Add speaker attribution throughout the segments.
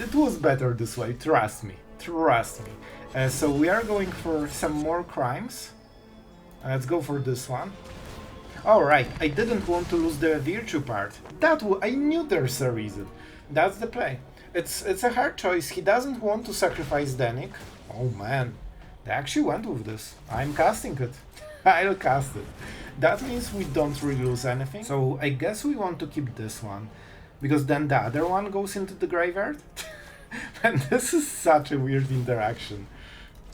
Speaker 1: it was better this way, trust me, trust me. So we are going for some more crimes. Let's go for this one. Alright, I didn't want to lose the virtue part. I knew there's a reason. That's the play. It's a hard choice. He doesn't want to sacrifice Danik. Oh man, they actually went with this. I'm casting it. I'll cast it. That means we don't really lose anything. So I guess we want to keep this one, because then the other one goes into the graveyard. And this is such a weird interaction.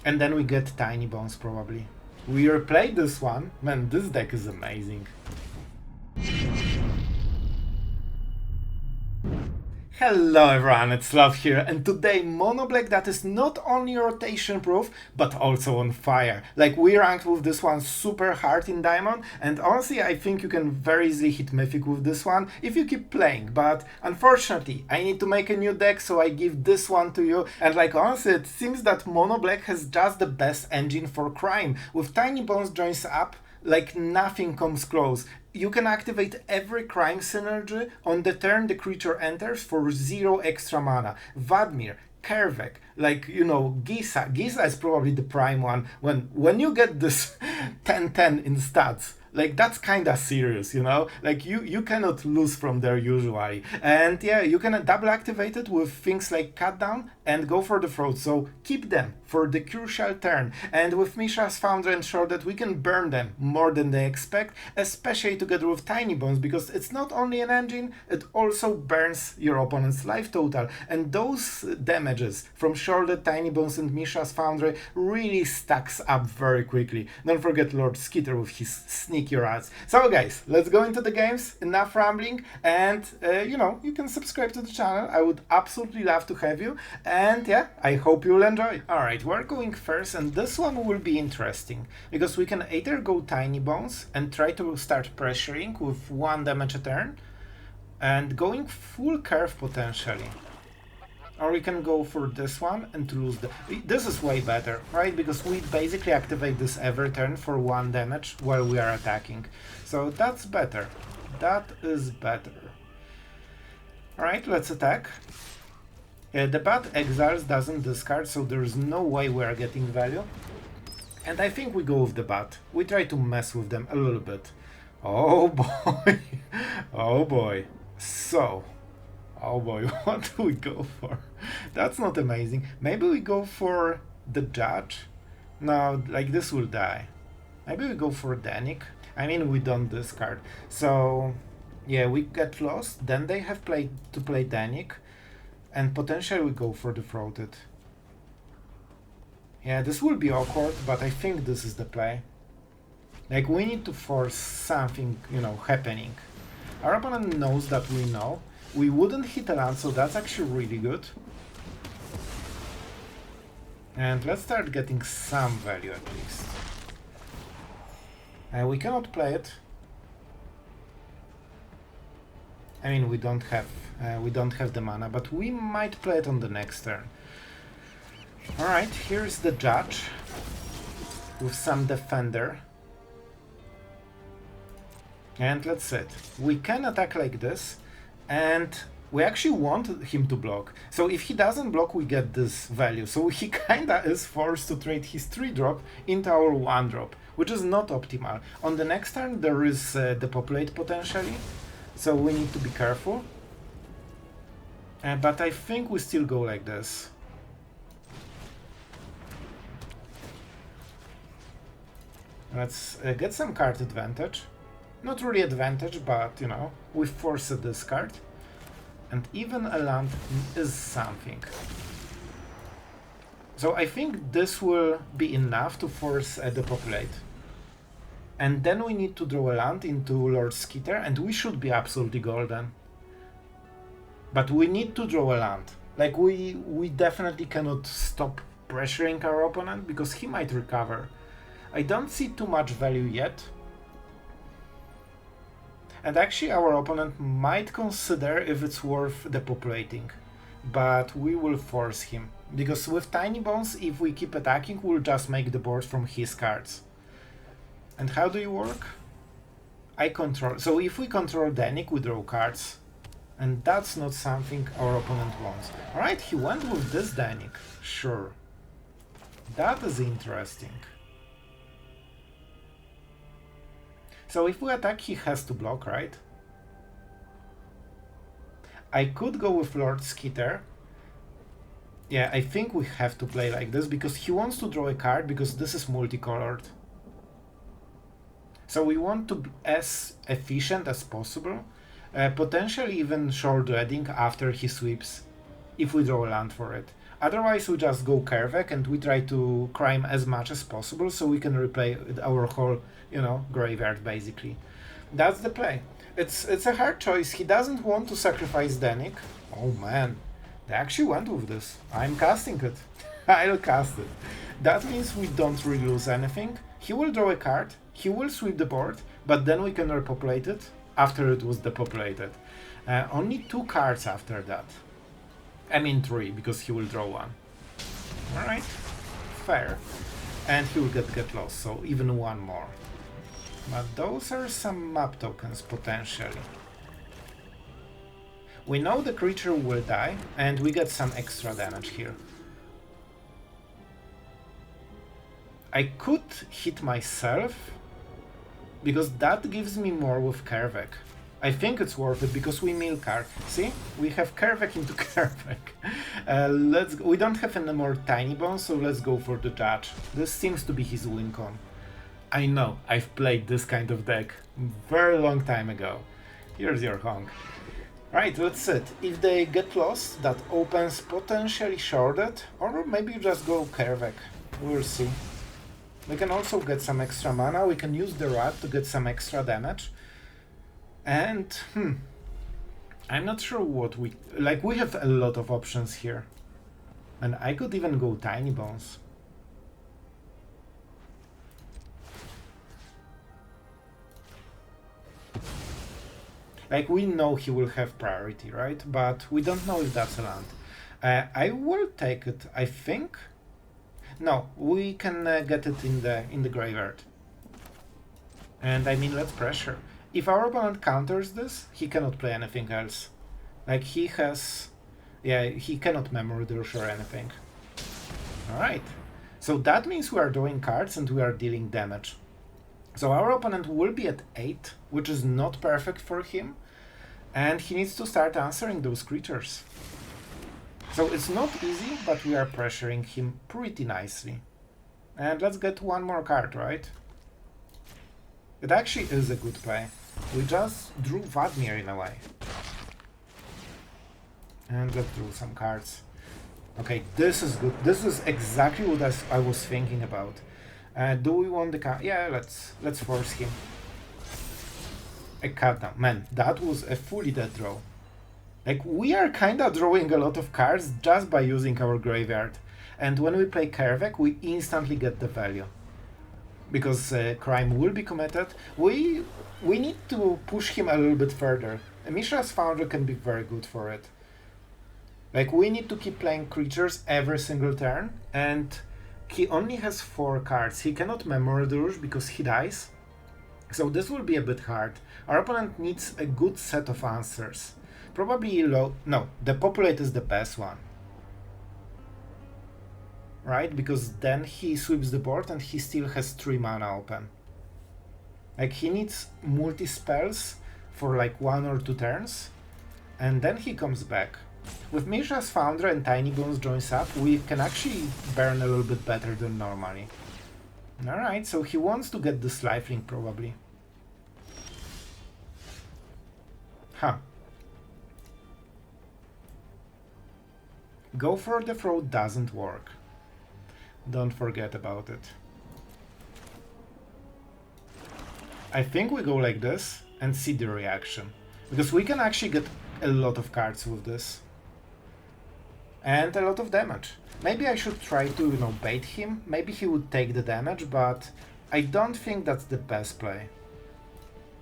Speaker 1: And then we get Tinybones probably. We replay this one. Man, this deck is amazing. Hello everyone, it's Sloth here, and today mono black that is not only rotation proof, but also on fire. Like, we ranked with this one super hard in Diamond, and honestly I think you can very easily hit Mythic with this one if you keep playing, but unfortunately I need to make a new deck, so I give this one to you. And like, honestly, it seems that mono black has just the best engine for crime. With Tinybones Joins Up, like, nothing comes close. You can activate every crime synergy on the turn the creature enters for 0 extra mana. Vadmir, Kaervek, like, you know, Gisa. Gisa is probably the prime one. When you get this 10-10 in stats, like, that's kinda serious, you know? Like, you cannot lose from there usually. And yeah, you can double activate it with things like Cut Down and go for the throat, so keep them for the crucial turn. And with Mishra's Foundry and Sheoldred, we can burn them more than they expect, especially together with Tinybones, because it's not only an engine, it also burns your opponent's life total. And those damages from Sheoldred, Tinybones and Mishra's Foundry really stacks up very quickly. Don't forget Lord Skitter with his sneaky rats. So guys, let's go into the games. Enough rambling, and you know, you can subscribe to the channel. I would absolutely love to have you. And yeah, I hope you'll enjoy. Alright, we're going first, and this one will be interesting, because we can either go Tinybones and try to start pressuring with 1 damage a turn, and going full curve potentially. Or we can go for this one and lose the... This is way better, right? Because we basically activate this every turn for 1 damage while we are attacking. So that's better. That is better. Alright, let's attack. The Bat Exiles doesn't discard, so there's no way we are getting value. And I think we go with the Bat. We try to mess with them a little bit. Oh boy. Oh boy. So... oh boy, what do we go for? That's not amazing. Maybe we go for the Judge? No, like, this will die. Maybe we go for Danik. I mean, we don't discard. So, yeah, we get lost. Then they have to play Danik. And potentially we go for the Throated. Yeah, this will be awkward, but I think this is the play. Like, we need to force something, you know, happening. Our opponent knows that we know. We wouldn't hit a land, so that's actually really good. And let's start getting some value at least. We cannot play it. I mean, we don't have the mana, but we might play it on the next turn. Alright, here's the Judge with some Defender. And let's set. We can attack like this. And we actually want him to block. So if he doesn't block, we get this value. So he kinda is forced to trade his 3-drop into our 1-drop, which is not optimal. On the next turn, there is Depopulate potentially, so we need to be careful. But I think we still go like this. Let's get some card advantage. Not really advantage, but, you know, we force a discard. And even a land is something. So I think this will be enough to force a Depopulate. And then we need to draw a land into Lord Skitter, and we should be absolutely golden. But we need to draw a land. Like, we definitely cannot stop pressuring our opponent, because he might recover. I don't see too much value yet. And actually our opponent might consider if it's worth depopulating, but we will force him, because with Tinybones, if we keep attacking, we'll just make the board from his cards. And how do you work? I control, so if we control Danik, we draw cards, And that's not something our opponent wants. Alright, he went with this Danik. Sure. That is interesting. So if we attack, he has to block, right? I could go with Lord Skitter. Yeah, I think we have to play like this because he wants to draw a card because this is multicolored. So we want to be as efficient as possible. Potentially even Sheoldreding after he sweeps, if we draw a land for it. Otherwise we just go Kaervek and we try to crime as much as possible so we can replay our whole, you know, graveyard basically. That's the play. It's a hard choice. He doesn't want to sacrifice Danik. Oh man, they actually went with this. I'm casting it. I'll cast it. That means we don't really lose anything. He will draw a card, he will sweep the board, but then we can repopulate it after it was depopulated. Only 2 cards after that. I mean 3, because he will draw 1. Alright, fair. And he will get lost, so even 1 more. But those are some map tokens, potentially. We know the creature will die, and we get some extra damage here. I could hit myself, because that gives me more with Kaervek. I think it's worth it, because we mill card. See? We have Kaervek into Kaervek. Let's go. We don't have any more Tinybones, so let's go for the Judge. This seems to be his win con. I know, I've played this kind of deck very long time ago. Here's your honk. Right, that's it. If they get lost, that opens potentially Sheoldred, or maybe you just go Kaervek. We'll see. We can also get some extra mana, we can use the rat to get some extra damage. And, I'm not sure what we... Like, we have a lot of options here. And I could even go Tinybones. Like, we know he will have priority, right? But we don't know if that's a land. I will take it, I think. No, we can get it in the graveyard. And I mean, let's pressure. If our opponent counters this, he cannot play anything else. Like, he has... Yeah, he cannot memory rush or anything. Alright. So that means we are drawing cards and we are dealing damage. So our opponent will be at 8, which is not perfect for him. And he needs to start answering those creatures. So it's not easy, but we are pressuring him pretty nicely. And let's get 1 more card, right? It actually is a good play. We just drew Vadmir in a way. And let's draw some cards. Okay, this is good. This is exactly what I was thinking about. Do we want the card? Yeah, let's force him. A cut down. Man, that was a fully dead draw. Like, we are kinda drawing a lot of cards just by using our graveyard. And when we play Kaervek, we instantly get the value. Because crime will be committed. We need to push him a little bit further. Mishra's Foundry can be very good for it. Like, we need to keep playing creatures every single turn, and he only has 4 cards. He cannot memory rush because he dies. So this will be a bit hard. Our opponent needs a good set of answers. Probably low... No, the populate is the best one. Right? Because then he sweeps the board and he still has 3 mana open. Like, he needs multi-spells for like 1 or 2 turns. And then he comes back. With Mishra's Foundry and Tinybones Joins Up, we can actually burn a little bit better than normally. Alright, so he wants to get this lifelink probably. Huh. Go for the throat doesn't work. Don't forget about it. I think we go like this and see the reaction. Because we can actually get a lot of cards with this. And a lot of damage. Maybe I should try to, you know, bait him. Maybe he would take the damage, but I don't think that's the best play.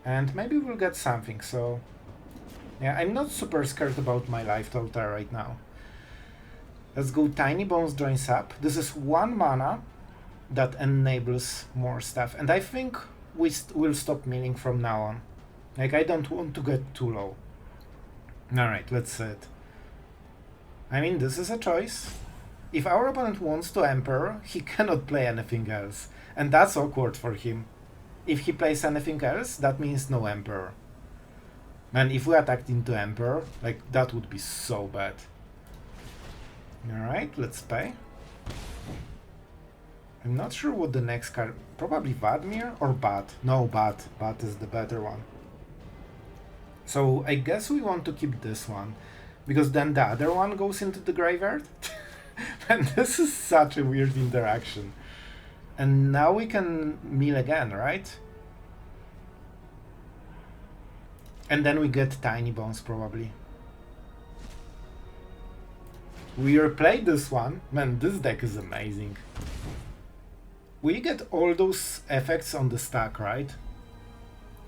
Speaker 1: And maybe we'll get something, so... Yeah, I'm not super scared about my life total right now. Let's go Tinybones Joins Up. This is 1 mana that enables more stuff. And I think we'll stop milling from now on. Like, I don't want to get too low. Alright, let's see it. I mean, this is a choice. If our opponent wants to Emperor, he cannot play anything else. And that's awkward for him. If he plays anything else, that means no Emperor. And if we attacked into Emperor, like, that would be so bad. Alright, let's pay. I'm not sure what the next card... Probably Vadmir or Bat? No, Bat. Bat is the better one. So I guess we want to keep this one, because then the other one goes into the graveyard. And this is such a weird interaction. And now we can mill again, right? And then we get Tinybones probably. We replayed this one. Man, this deck is amazing. We get all those effects on the stack, right?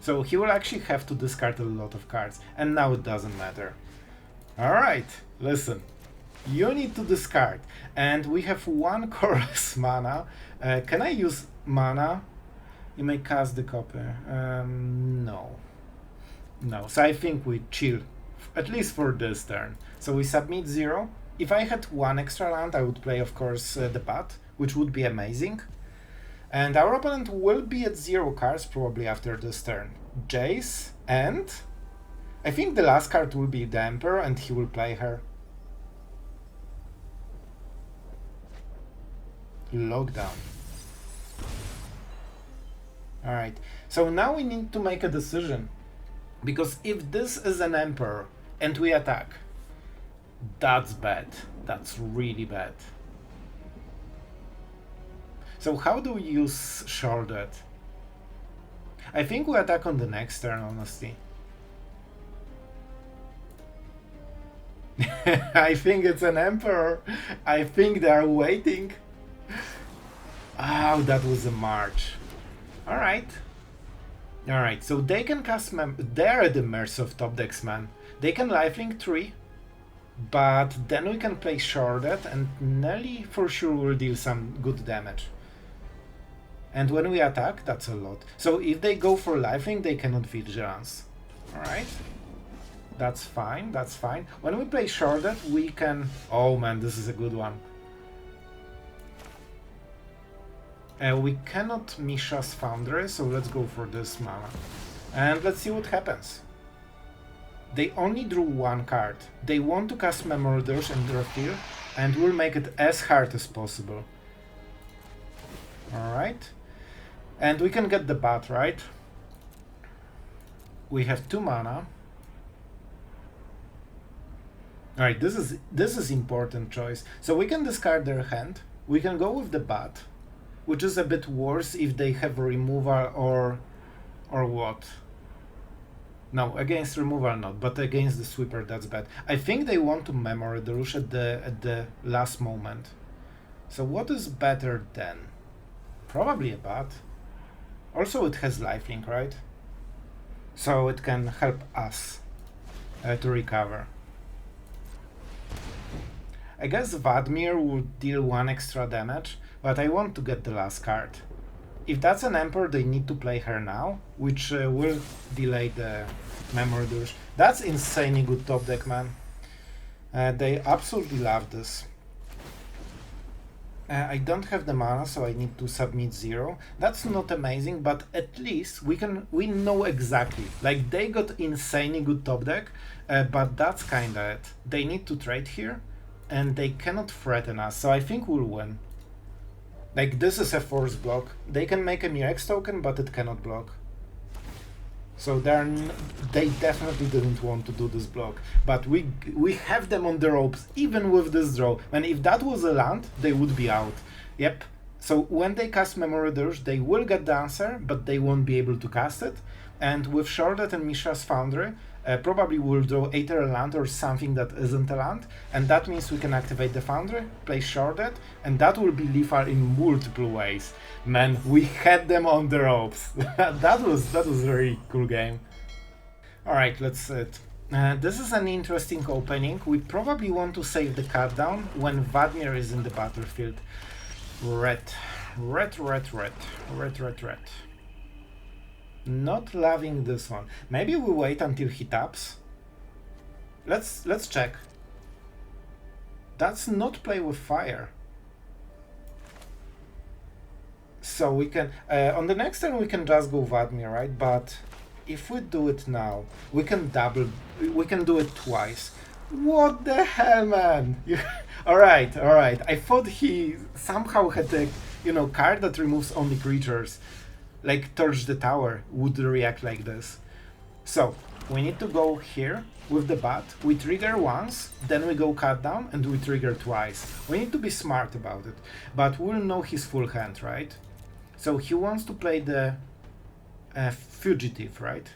Speaker 1: So he will actually have to discard a lot of cards. And now it doesn't matter. Alright, listen. You need to discard. And we have one chorus mana. Can I use mana? You may cast the copy. No. No. So I think we chill. At least for this turn. So we submit 0. If I had one extra land, I would play, of course, the Bat, which would be amazing. And our opponent will be at 0 cards probably after this turn. Jace, and I think the last card will be the Emperor, and he will play her. Lockdown. Alright, so now we need to make a decision. Because if this is an Emperor and we attack, that's bad. That's really bad. So how do we use Sheoldred? I think we attack on the next turn, honestly. I think it's an Emperor. I think they are waiting. Oh, that was a march. Alright. Alright, so they can cast they're at the mercy of top decks, man. They can lifelink 3. But then we can play Sheoldred, and Nelly for sure will deal some good damage. And when we attack, that's a lot. So if they go for lifelink, they cannot Vigilance. Alright. That's fine, that's fine. When we play Sheoldred, we can... Oh man, this is a good one. We cannot Mishra's Foundry, so let's go for this mana. And let's see what happens. They only drew one card. They want to cast Memory Dirge and refill, and we'll make it as hard as possible. Alright. And we can get the Bat, right? We have 2 mana. Alright, this is important choice. So we can discard their hand. We can go with the Bat, which is a bit worse if they have removal or what. No, against removal not, but against the sweeper that's bad. I think they want to Memory Dirge at the last moment. So what is better then? Probably a Bat. Also it has lifelink, right? So it can help us to recover. I guess Vadmir will deal 1 extra damage, but I want to get the last card. If that's an Emperor, they need to play her now, which will delay the Memory Dirge. That's insanely good top deck, man. They absolutely love this. I don't have the mana, so I need to submit 0. That's not amazing, but at least we know exactly. Like, they got insanely good top deck, but that's kinda it. They need to trade here, and they cannot threaten us, so I think we'll win. Like, this is a force block. They can make a Mirex token, but it cannot block. So they definitely didn't want to do this block. But we have them on the ropes, even with this draw. And if that was a land, they would be out. Yep. So when they cast Memory Dirge, they will get the answer, but they won't be able to cast it. And with Sheoldred and Mishra's Foundry, probably we'll draw either a land or something that isn't a land, and that means we can activate the Foundry, play Sheoldred, and that will be lethal in multiple ways. Man, we had them on the ropes. that was a very cool game. Alright, let's see it. This is an interesting opening. We probably want to save the cut down when Vadmir is in the battlefield. Red. Not loving this one. Maybe we wait until he taps. Let's check. That's not play with fire. So we can on the next turn we can just go Vadmir, right? But if we do it now, we can do it twice. What the hell, man? All right. I thought he somehow had a card that removes only creatures, like Torch the Tower would react like this. So we need to go here with the bat. We trigger once, then we go cut down, and we trigger twice. We need to be smart about it, but we'll know his full hand, right? So he wants to play the fugitive, right?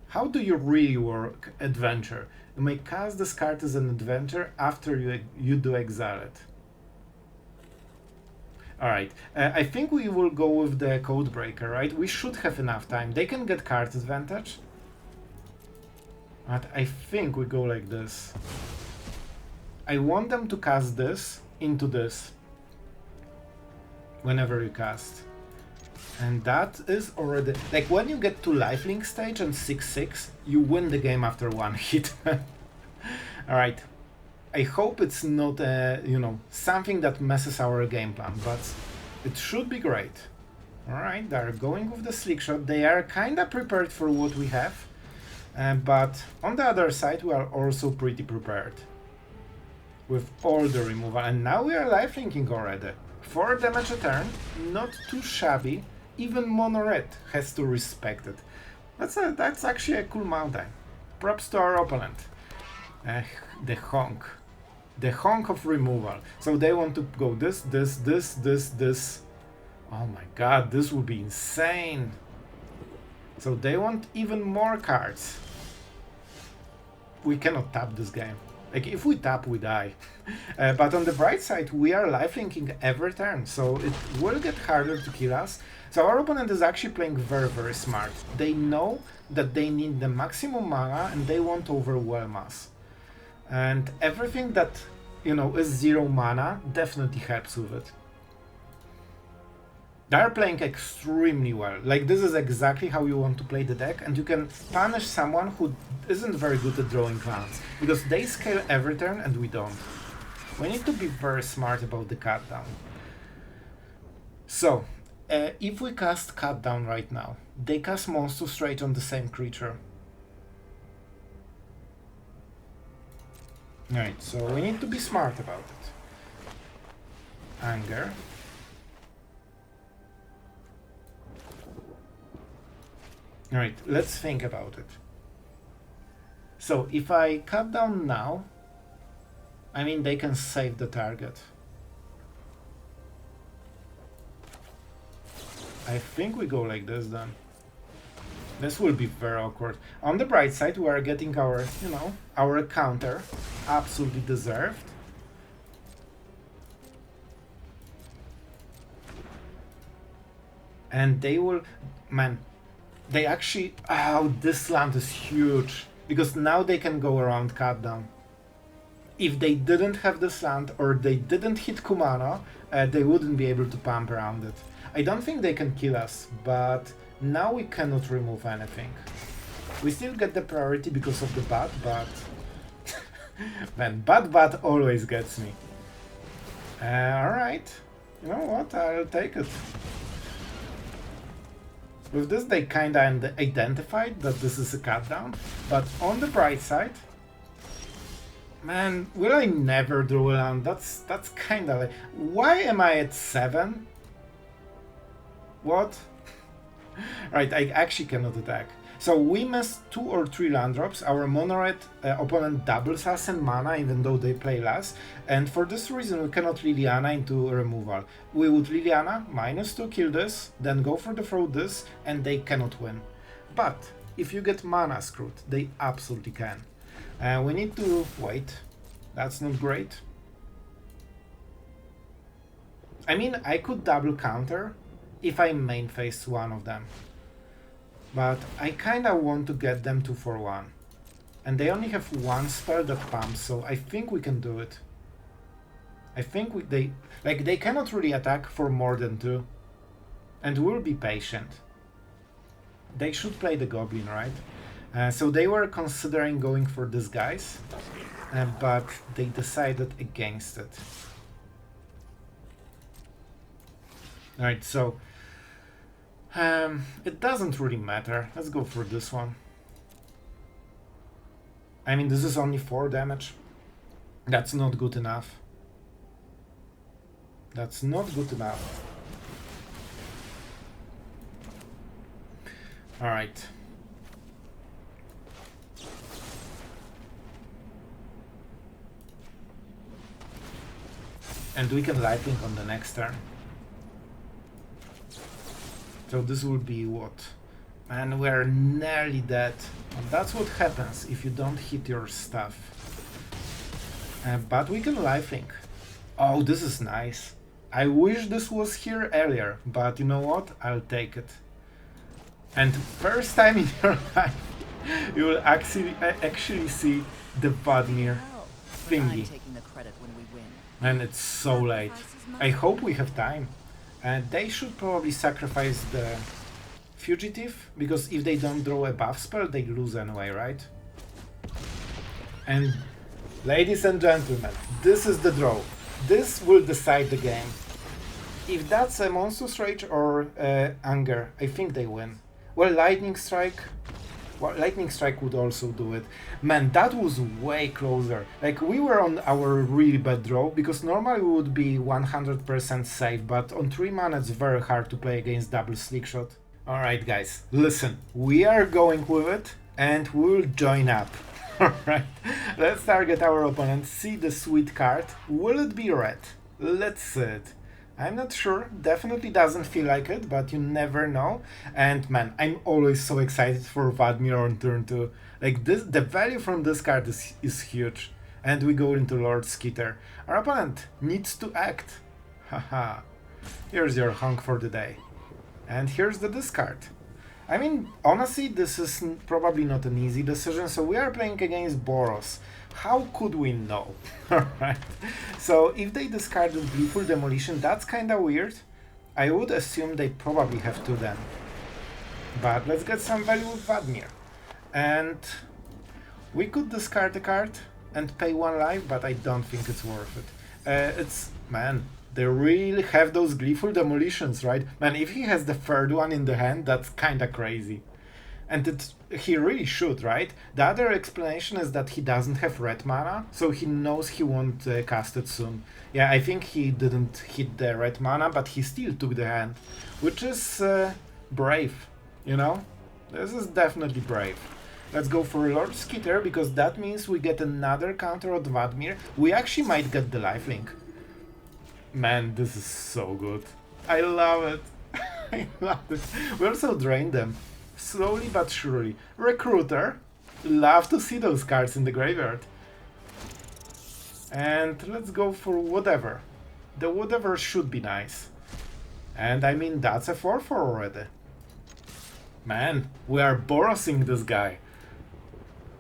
Speaker 1: How do you really work adventure? You may cast this card as an adventure after you do exile it. Alright, I think we will go with the Codebreaker, right? We should have enough time. They can get card advantage. But I think we go like this. I want them to cast this into this whenever you cast. And that is already... Like, when you get to lifelink stage and 6-6, you win the game after one hit. Alright. I hope it's not, something that messes our game plan, but it should be great. Alright, they're going with the slick shot. They are kinda prepared for what we have, but on the other side we are also pretty prepared. With all the removal, and now we are lifelinking already. 4 damage a turn, not too shabby. Even Mono Red has to respect it. That's actually a cool mountain. Props to our opponent. The honk. The honk of removal. So they want to go this. Oh my god, this would be insane. So they want even more cards. We cannot tap this game. Like, if we tap, we die. But on the bright side, we are lifelinking every turn, so it will get harder to kill us. So our opponent is actually playing very, very smart. They know that they need the maximum mana and they want to overwhelm us. And everything that, is 0 mana definitely helps with it. They're playing extremely well. Like, this is exactly how you want to play the deck, and you can punish someone who isn't very good at drawing lands, because they scale every turn and we don't. We need to be very smart about the cut down. So, if we cast cut down right now, they cast monster straight on the same creature. Alright, so we need to be smart about it. Anger. Alright, let's think about it. So, if I cut down now, I mean, they can save the target. I think we go like this then. This will be very awkward. On the bright side, we are getting our, our counter. Absolutely deserved. And they will... Man, they actually... Oh, this land is huge. Because now they can go around cut down. If they didn't have this land, or they didn't hit Kumano, they wouldn't be able to pump around it. I don't think they can kill us, but now we cannot remove anything. We still get the priority because of the bat, but... Man, bat always gets me. Alright. You know what? I'll take it. With this, they kinda identified that this is a cut down, but on the bright side... Man, will I never draw a land? That's kinda like... Why am I at 7? What? Right, I actually cannot attack. So we missed 2 or 3 land drops. Our mono-red opponent doubles us in mana, even though they play less. And for this reason, we cannot Liliana into removal. We would Liliana, -2, kill this, then go for the throw this, and they cannot win. But if you get mana screwed, they absolutely can. We need to wait. That's not great. I mean, I could double counter if I main face one of them. But I kinda want to get them 2 for 1. And they only have 1 spell that pumps, so I think we can do it. I think they cannot really attack for more than 2. And we'll be patient. They should play the goblin, right? So they were considering going for these guys, but they decided against it. Alright, so it doesn't really matter. Let's go for this one. I mean, this is only 4 damage. That's not good enough. That's not good enough. Alright. And we can lifelink on the next turn. So this will be what? And we're nearly dead. And that's what happens if you don't hit your stuff. But we can lifelink. Oh, this is nice. I wish this was here earlier, but you know what? I'll take it. And first time in your life, you will actually see the Vadmir thingy. And it's so late. I hope we have time. And they should probably sacrifice the fugitive, because if they don't draw a buff spell, they lose anyway, right? And ladies and gentlemen, this is the draw. This will decide the game. If that's a Monstrous Rage or Anger, I think they win. Well, Lightning Strike. Well, Lightning Strike would also do it. Man, that was way closer. Like, we were on our really bad draw, because normally we would be 100% safe, but on 3 mana it's very hard to play against double Slickshot. Alright guys, listen, we are going with it, and we'll join up. Alright, let's target our opponent, see the sweet card. Will it be red? Let's see it. I'm not sure, definitely doesn't feel like it, but you never know. And man, I'm always so excited for Vadmir on turn 2. Like this, the value from this card is huge. And we go into Lord Skitter. Our opponent needs to act. Haha. Here's your honk for the day. And here's the discard. I mean, honestly, this is probably not an easy decision, so we are playing against Boros. How could we know? Alright. So if they discarded Gleeful Demolition, that's kinda weird. I would assume they probably have to then. But let's get some value with Vadmir. And we could discard a card and pay 1 life, but I don't think it's worth it. Man, they really have those Gleeful Demolitions, right? Man, if he has the 3rd one in the hand, that's kinda crazy. And he really should, right? The other explanation is that he doesn't have red mana, so he knows he won't cast it soon. Yeah, I think he didn't hit the red mana, but he still took the hand, which is brave, you know? This is definitely brave. Let's go for Lord Skitter, because that means we get another counter on Vadmir. We actually might get the lifelink. Man, this is so good. I love it. I love it. We also drain them. Slowly but surely. Recruiter. Love to see those cards in the graveyard. And let's go for whatever. The whatever should be nice. And I mean, that's a 4-4 already. Man, we are Borosing this guy.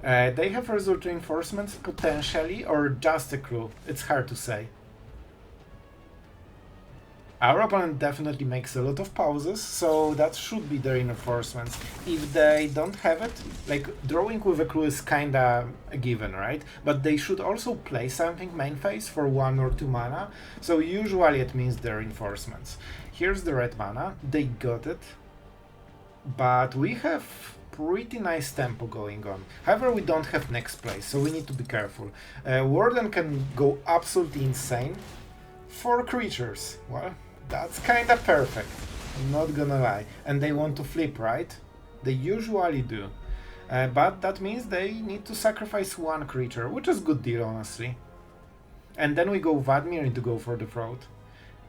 Speaker 1: They have Result Reinforcements potentially, or just a clue. It's hard to say. Our opponent definitely makes a lot of pauses, so that should be the reinforcements. If they don't have it, like, drawing with a clue is kinda a given, right? But they should also play something main phase for 1 or 2 mana, so usually it means the reinforcements. Here's the red mana, they got it, but we have pretty nice tempo going on. However, we don't have next place, so we need to be careful. Warden can go absolutely insane. 4 creatures, well, that's kinda perfect, I'm not gonna lie. And they want to flip, right? They usually do. But that means they need to sacrifice 1 creature, which is a good deal, honestly. And then we go Vadmir to go for the throat.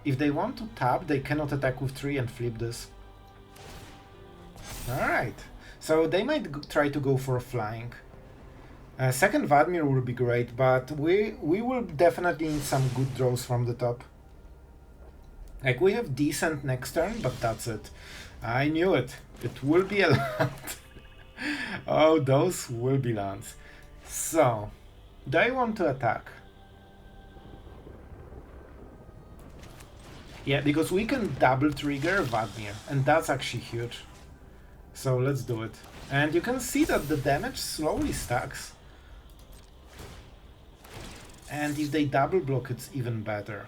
Speaker 1: If they want to tap, they cannot attack with 3 and flip this. Alright, so they might try to go for flying. Second Vadmir will be great, but we will definitely need some good draws from the top. Like, we have decent next turn, but that's it. I knew it. It will be a land. Oh, those will be lands. So, do I want to attack? Yeah, because we can double trigger Vadmir, and that's actually huge. So let's do it. And you can see that the damage slowly stacks. And if they double block, it's even better.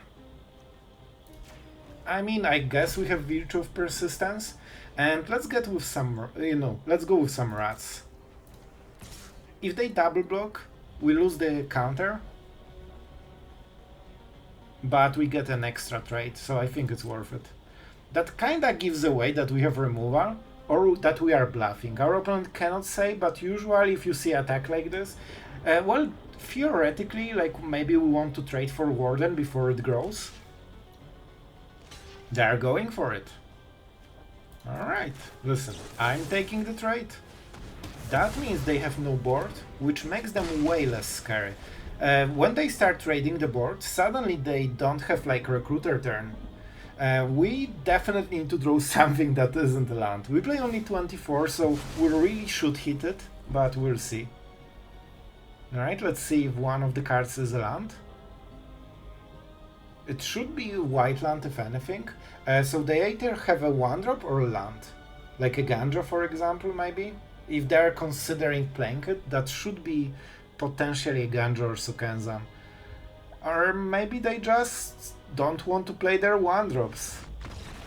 Speaker 1: I mean, I guess we have Virtue of Persistence. And let's get with some, let's go with some rats. If they double block, we lose the counter. But we get an extra trade, so I think it's worth it. That kinda gives away that we have removal, or that we are bluffing. Our opponent cannot say, but usually if you see attack like this, well, theoretically, like maybe we want to trade for Warden before it grows. They are going for it. Alright, listen, I'm taking the trade. That means they have no board, which makes them way less scary. When they start trading the board, suddenly they don't have like Recruiter turn. We definitely need to draw something that isn't a land. We play only 24, so we really should hit it, but we'll see. Alright, let's see if one of the cards is a land. It should be a white land if anything. So they either have a 1-drop or a land. Like a Gandra, for example, maybe. If they're considering playing it, that should be potentially a Gandra or Sukenzan. Or maybe they just don't want to play their 1-drops.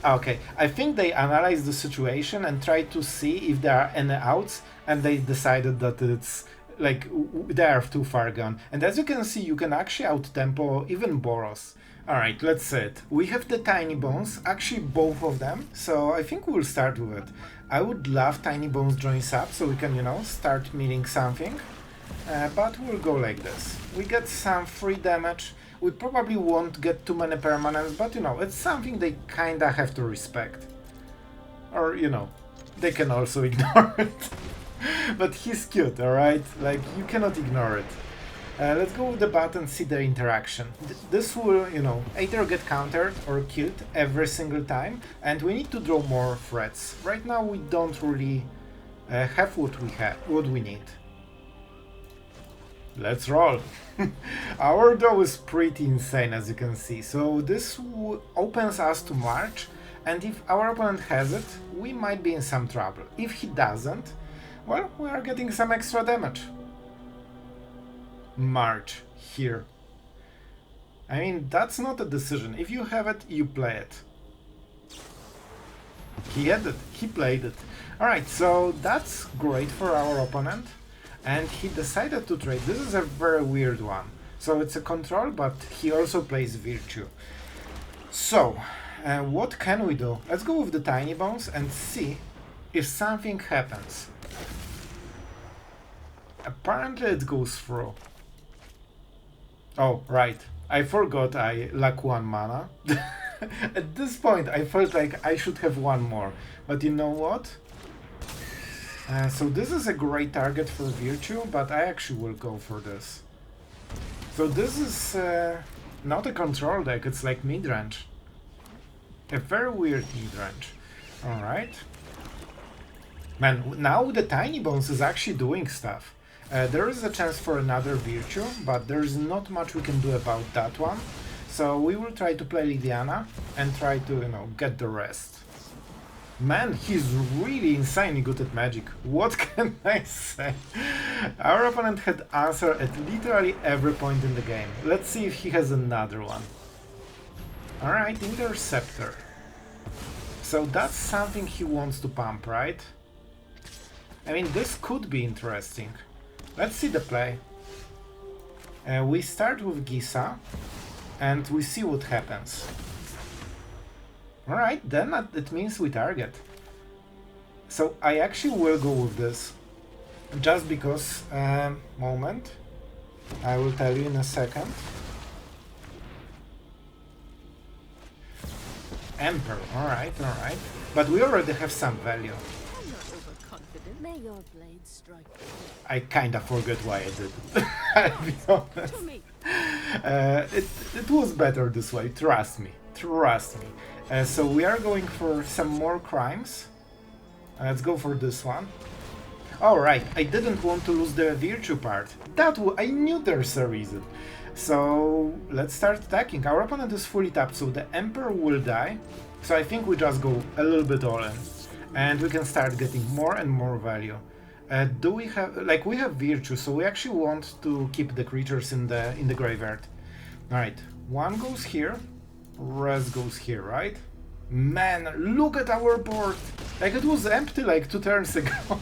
Speaker 1: Okay, I think they analyzed the situation and tried to see if there are any outs, and they decided that it's like they are too far gone. And as you can see, you can actually out-tempo even Boros. Alright, let's see it. We have the Tinybones, actually both of them, so I think we'll start with it. I would love Tinybones Joins Up, so we can, start milling something. But we'll go like this. We get some free damage. We probably won't get too many permanents, but it's something they kinda have to respect. Or, they can also ignore it. But he's cute, alright? Like, you cannot ignore it. Let's go with the bat and see the interaction. This will, either get countered or killed every single time, and we need to draw more threats. Right now we don't really have what we need. Let's roll. Our draw is pretty insane, as you can see. So this opens us to March, and if our opponent has it, we might be in some trouble. If he doesn't, well, we are getting some extra damage. March here. I mean, that's not a decision. If you have it, you play it. He had it, he played it. Alright, so that's great for our opponent. And he decided to trade. This is a very weird one. So it's a control, but he also plays Virtue. So, what can we do? Let's go with the Tinybones and see if something happens. Apparently it goes through. Oh, right. I forgot I lack 1 mana. At this point, I felt like I should have 1 more. But you know what? So this is a great target for Virtue, but I actually will go for this. So this is not a control deck, it's like mid-range. A very weird mid-range. Alright. Man, now the Tinybones is actually doing stuff. There is a chance for another Virtue, but there is not much we can do about that one. So we will try to play Liliana and try to, get the rest. Man, he's really insanely good at magic. What can I say? Our opponent had answer at literally every point in the game. Let's see if he has another one. Alright, Interceptor. So that's something he wants to pump, right? I mean, this could be interesting. Let's see the play. We start with Gisa, and we see what happens. Alright, then it means we target. So I actually will go with this. Just because... moment. I will tell you in a second. Emperor, alright. But we already have some value.
Speaker 2: May your blade strike.
Speaker 1: I kinda forget why I did it. I'll be honest. It was better this way, trust me. So we are going for some more crimes. Let's go for this one. Alright, I didn't want to lose the Virtue part. I knew there's a reason. So let's start attacking. Our opponent is fully tapped, so the Emperor will die. So I think we just go a little bit all in. and we can start getting more and more value. Do we have, like, we have virtue, so we actually want to keep the creatures in the graveyard. All right, one goes here, rest goes here, right? Man, look at our board! Like, it was empty like 2 turns ago.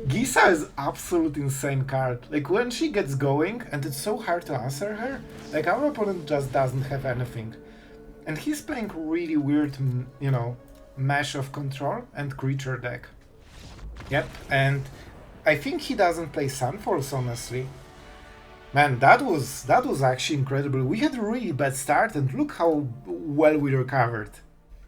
Speaker 1: Gisa is absolute insane card. Like, when she gets going, and it's so hard to answer her, like, our opponent just doesn't have anything. And he's playing really weird, you know, mesh of control and creature deck. Yep, and I think he doesn't play Sunforce, honestly. Man, that was actually incredible. We had a really bad start, and look how well we recovered.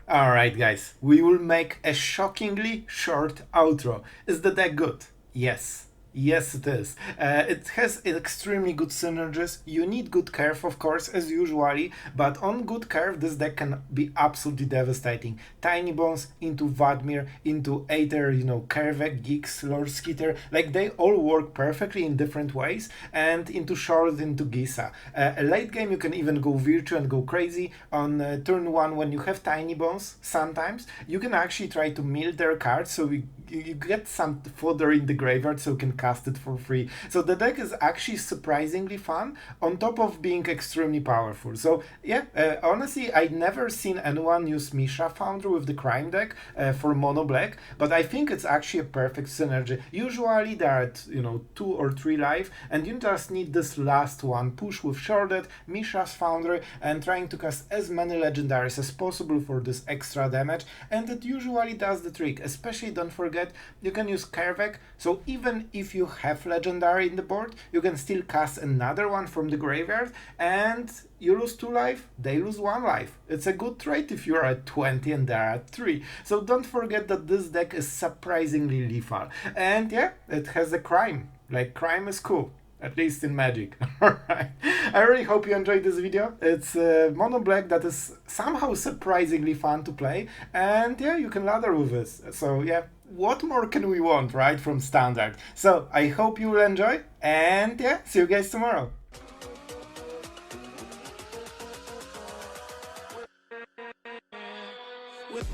Speaker 1: Alright guys, we will make a shockingly short outro. Is the deck good? Yes. Yes, it is. It has extremely good synergies. You need good curve, of course, as usually, but on good curve, this deck can be absolutely devastating. Tinybones into Vadmir, into Aether, you know, Kaervek, Gix, Lord Skitter, like they all work perfectly in different ways, and into Sheoldred, into Gisa. Late game, you can even go Virtue and go crazy. On turn 1, when you have Tinybones, sometimes, you can actually try to mill their cards, so you get some fodder in the graveyard, so you can cast it for free. So the deck is actually surprisingly fun, on top of being extremely powerful. So yeah, honestly, I've never seen anyone use Mishra Foundry with the crime deck for mono black, but I think it's actually a perfect synergy. Usually they're at, you know, 2 or 3 life, and you just need this last one push with Sheoldred, Mishra's Foundry, and trying to cast as many legendaries as possible for this extra damage, and it usually does the trick. Especially, don't forget, you can use Kaervek, so even if you have legendary in the board, you can still cast another one from the graveyard, and you lose 2 life, they lose 1 life. It's a good trade if you're at 20 and they're at 3. So don't forget that this deck is surprisingly lethal. And yeah, it has a crime. Like, crime is cool. At least in Magic. Alright. I really hope you enjoyed this video. It's mono black that is somehow surprisingly fun to play. And yeah, you can ladder with this. So yeah, what more can we want, right, from Standard? So I hope you will enjoy. And yeah, see you guys tomorrow.
Speaker 3: With